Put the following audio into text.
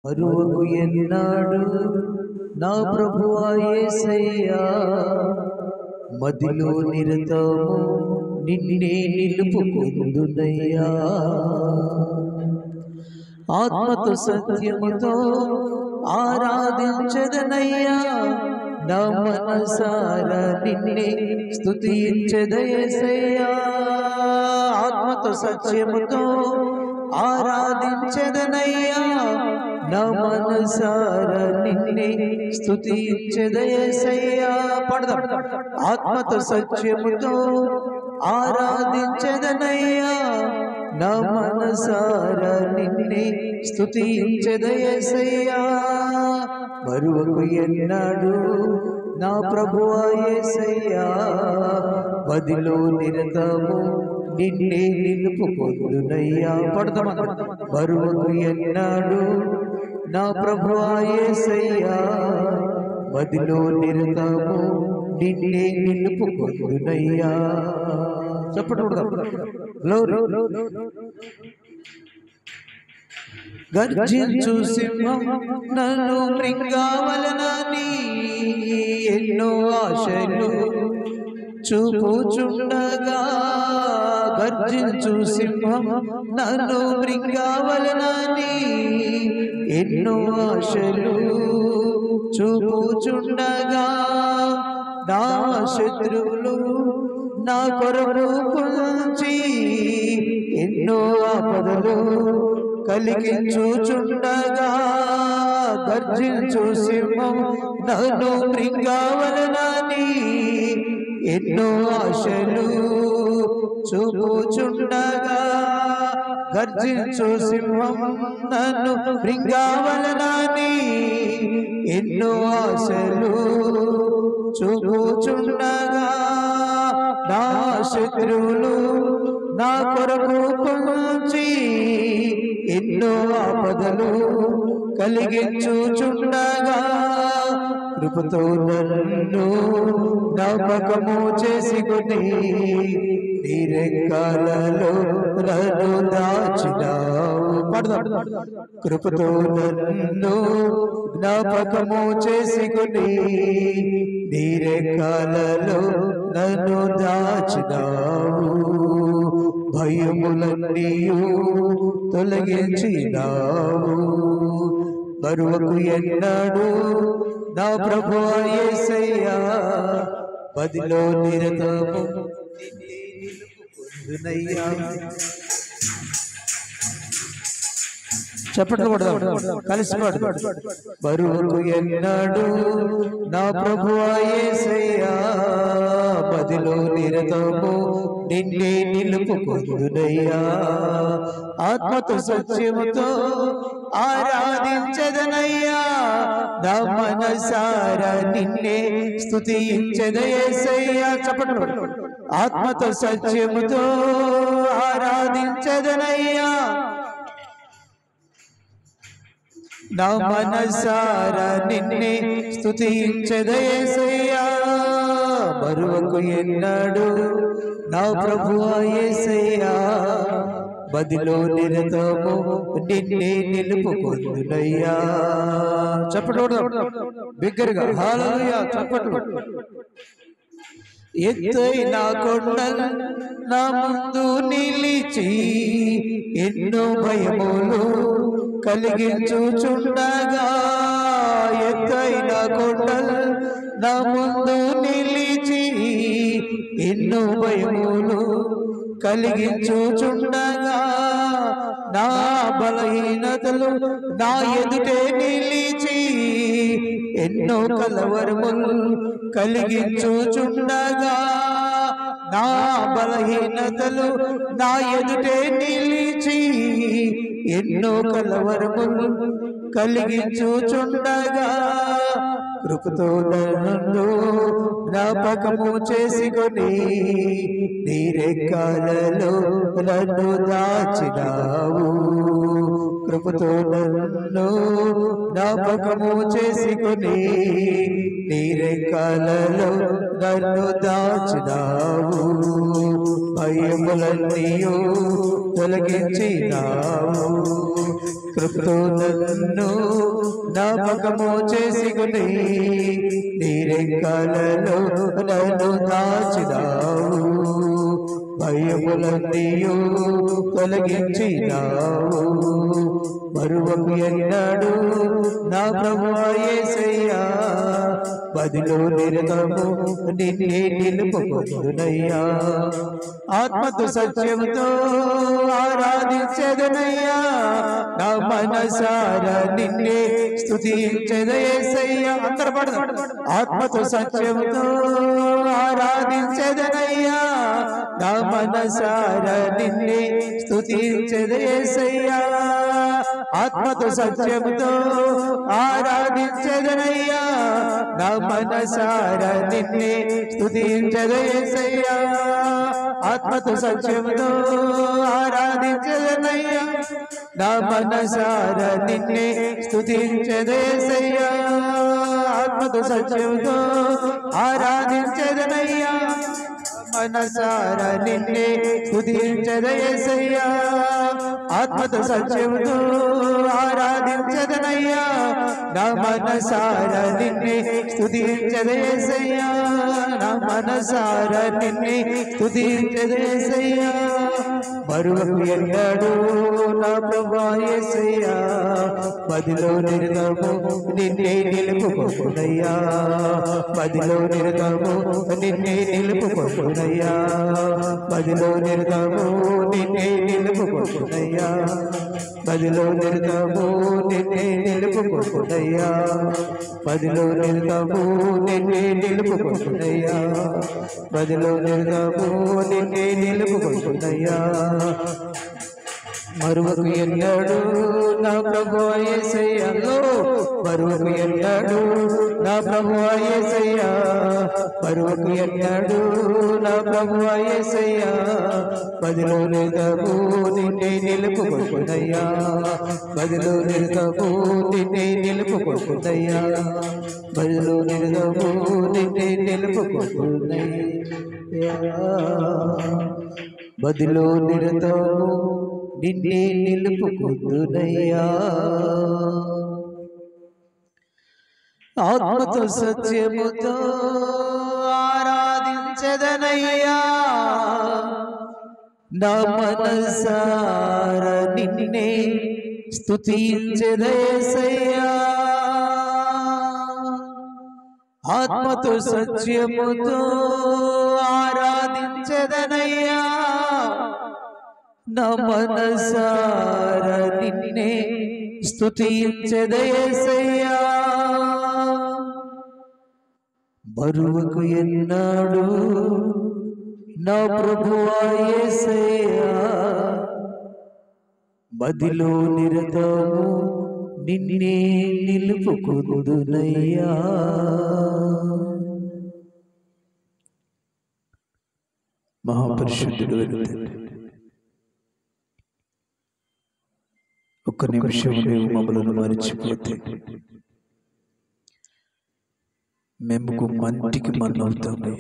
మరువకు ఎన్నాడు నా ప్రభువా యేసయ్యా, మదిలో నిరతము నిన్నే నిలుపుకొందునయ్యా. ఆత్మతో సత్యముతో ఆరాధించదనయ్యా, నా మనసారా నిన్నే స్తుతించదయేసయ్యా. ఆత్మతో సత్యముతో ఆరాధించదనయ్యా, నా మనసారా నిన్నే స్తుతించదయేసయ్యా. పడదాం. ఆత్మతో సత్యముతో ఆరాధించదనయ్యా, నా మనసారా నిన్నే స్తుతించదయేసయ్యా. మరువకు ఎన్నాడు నా ప్రభువా యేసయ్యా, మదిలో నిరతము నిన్నే నిలుపుకొందునయ్యా. పడదాం. మరువకు ఎన్నాడు నా ప్రభువా యేసయ్యా, మదిలో నిరతము నిన్నే నిలుపుకొందునయ్యా. చెప్పండి. గర్జించు సింహం నన్ను మృంగావలనని ఎన్నో ఆశలు చూపుచుండగా, గర్జించు సింహం నన్ను మృంగావలనని ఎన్నో ఆశలు చూపుచుండగా, నా శత్రువులు నా కొరకు పొంచి ఎన్నో ఆపదలు కలిగించుచుండగా, గర్జించు సింహం నన్ను మృంగావలనని ఎన్నో ఆశలు చూపుచుండగా, గర్జించు సింహం నన్ను మృంగావలనని ఎన్నో ఆశలు చూపుచుండగా, నా శత్రువులు నా కొరకు పొంచి ఎన్నో ఆపదలు కలిగించుచుండగా, కృపతో నన్ను జ్ఞాపకము చేసుకొని నీ రెక్కలలో నన్ను దాచినావు. కృపతో నన్ను జ్ఞాపకము చేసుకొని నీ రెక్కలలో నన్ను దాచినావు. భయములన్నీయు తొలగించినావు. మరువకు ఎన్నాడు నా ప్రభువా యేసయ్యా, మదిలో నిరతము నిన్నే నిలుపుకొందునయ్యా. చెప్పట్లు కూడా కలిసి మరువకు ఎన్నాడు నా ప్రభువా యేసయ్యా, మదిలో నిరతము నిన్నే నిలుపుకొందునయ్యా. ఆత్మతో సత్యముతో ఆరాధించదనయ్యా, నా మనసారా నిన్నే స్తుతించదయేసయ్యా. చెప్పండి. ఆత్మతో సత్యముతో ఆరాధించదనయ్యా, నా మనసారా నిన్నే స్తుతించదయేసయ్యా. మరువకు ఎన్నాడు నా ప్రభువా యేసయ్యా, మదిలో నిరతము నిన్నే నిలుపుకొందునయ్యా. చెప్పండి బిగ్గరగా హల్లెలూయా. చెప్పండి. ఎత్తైన కొండలు నా ముందు నిలిచి ఎన్నో భయములు కలిగించుచుండగా, ఎత్తైన కొండలు నా ముందు నిలిచి ఎన్నో భయములు కలిగించుచుండగా, నా బలహీనతలు నా ఎదుటే నిలిచి ఎన్నో కలవరములు కలిగించుచుండగా, నా బలహీనతలు నా ఎదుటే నిలిచి ఎన్నో కలవరములు కలిగించుచుండగా, కృపతో నన్ను జ్ఞాపకము చేసుకొని నీ రెక్కలలో నన్ను దాచినావు. కృపతో నన్ను జ్ఞాపకము చేసుకొని నీ రెక్కలలో నన్ను దాచినావు. భయములన్నీయు తొలగించినావు. కృపతో నన్ను జ్ఞాపకము చేసుకుని నీ రెక్కలలో నన్ను దాచినావు. భయములన్నీయు తొలగించినావు. మరువకు ఎన్నడు నా ప్రభువా యేసయ్యా, బదిలో నిరతము నిన్నే నిలుపుకొందునయ్యా. ఆత్మతో సత్యముతో ఆరాధించెదనయ్యా, నా మనసారా నిన్నే స్తుతించెద యేసయ్యా. అందరూ పాడదాం. ఆత్మతో సత్యముతో ఆరాధించెదనయ్యా, నా మనసారా నిన్నే స్తుతించెద యేసయ్యా. ఆత్మతో సత్యముతో ఆరాధించెదనయ్యా, నా మనసారా నిన్నే స్తుతించెద యేసయ్యా. ఆత్మతో సత్యముతో ఆరాధించెదనయ్యా, నా మనసారా నిన్నే స్తుతించెద యేసయ్యా. ఆత్మతో సత్యముతో ఆరాధించెదనయ్యా, మనసారా నిన్నే స్తుతించెద యేసయ్యా. ఆత్మతో సత్యముతో ఆరాధించెదనయ్యా, నా మనసారా నిన్నే స్తుతించెద యేసయ్యా. నా మనసారా నిన్నే స్తుతించెద యేసయ్యా. మరువకు ఎన్నడు నా ప్రభువా యేసయ్యా, మదిలో నిరతము నిన్నే నిలుపుకొందునయ్యా. మదిలో నిరతము నిన్నే నిలుపుకొందునయ్యా. మదిలో నిరతము నిన్నే నిలుపుకొందునయ్యా. మదిలో నిరతము నిన్నే నిలుపుకొందునయ్యా. మదిలో నిరతము నిన్నే నిలుపుకొందునయ్యా. మదిలో నిరతము నిన్నే నిలుపుకొందునయ్యా. మరువకు ఎన్నడు నా ప్రభువా యేసయ్యా, మరువకు ఎన్నడు నా ప్రభువా యేసయ్యా. మరువకు ఎన్నడు నా ప్రభువా యేసయ్యా, మదిలో నిరతము నిన్నే నిలుపుకొందునయ్యా. మదిలో నిరతము నిన్నే నిలుపుకొందునయ్యా. మదిలో నిరతము నిన్నే నిలుపుకొందునయ్యా. మదిలో నిరతము నిన్నే నిలుపుకొందునయ్యా. ఆత్మతో సత్యముతో ఆరాధించెదనయ్యా, నా మనసారా నిన్నే స్తుతించెద యేసయ్యా. ఆత్మతో సత్యముతో ఆరాధించెదనయ్యా, నా మనసారా నిన్నే స్తుతించెద యేసయ్యా. మరువకు ఎన్నడు నా ప్రభువా యేసయ్యా, మదిలో నిరతము నిన్నే నిలుపుకొందునయ్యా. మహాపరిశుద్ధుడు ఒక్క నిమిషం నీవు మమ్మలను మరిచిపోతే మేము మంటికి మన్నవుతామయ్యా.